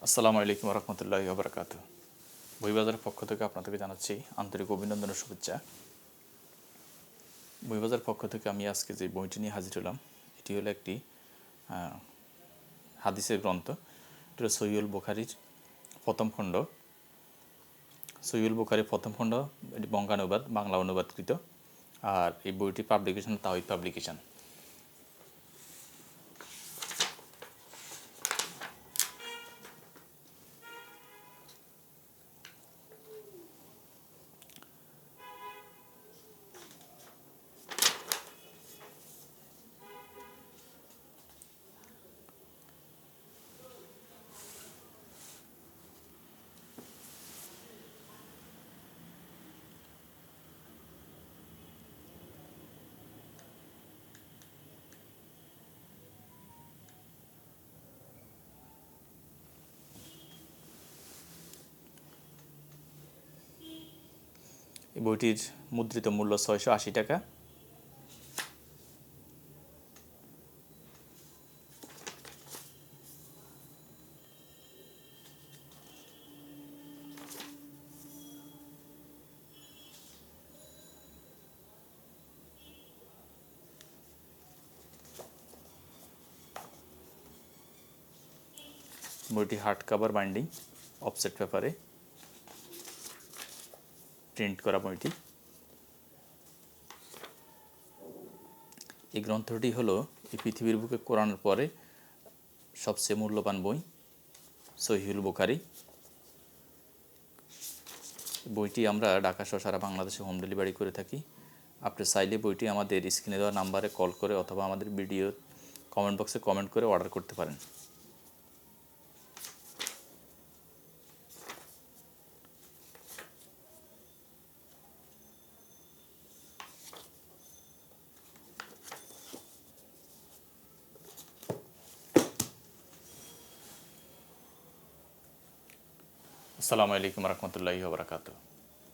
আসসালামু আলাইকুম রহমতুল্লাহি ওয়া বারাকাতুহু। বইবাজারের পক্ষ থেকে আপনাদেরকে জানাচ্ছি আন্তরিক অভিনন্দন ও শুভেচ্ছা। বইবাজারের পক্ষ থেকে আমি আজকে যে বইটি নিয়ে হাজির হলাম এটি হলো একটি হাদিসের গ্রন্থ। এটি হলো সহিহুল বুখারীর প্রথম খণ্ড। সহিহুল বুখারীর প্রথম খণ্ড এটি বঙ্গানুবাদ, বাংলা অনুবাদকৃত। আর এই বইটি পাবলিকেশন তাওহীদ পাবলিকেশন। এই বইটির মুদ্রিত মূল্য 680 টাকা। বইটি হার্ড কাভার বাইন্ডিং, অফসেট পেপারে প্রিন্ট করা বইটি। এই গ্রন্থটি হলো এই পৃথিবীর বুকে কোরআনের পরে সবচেয়ে মূল্যবান বই, সহিহুল বুখারী। বইটি আমরা ঢাকা সহ সারা বাংলাদেশে হোম ডেলিভারি করে থাকি। আপনি চাইলে বইটি আমাদের স্ক্রিনে দেওয়া নাম্বারে কল করে অথবা আমাদের ভিডিও কমেন্ট বক্সে কমেন্ট করে অর্ডার করতে পারেন। আসসালামু আলাইকুম রহমতুল্লাহি ওয়া বারাকাতুহু।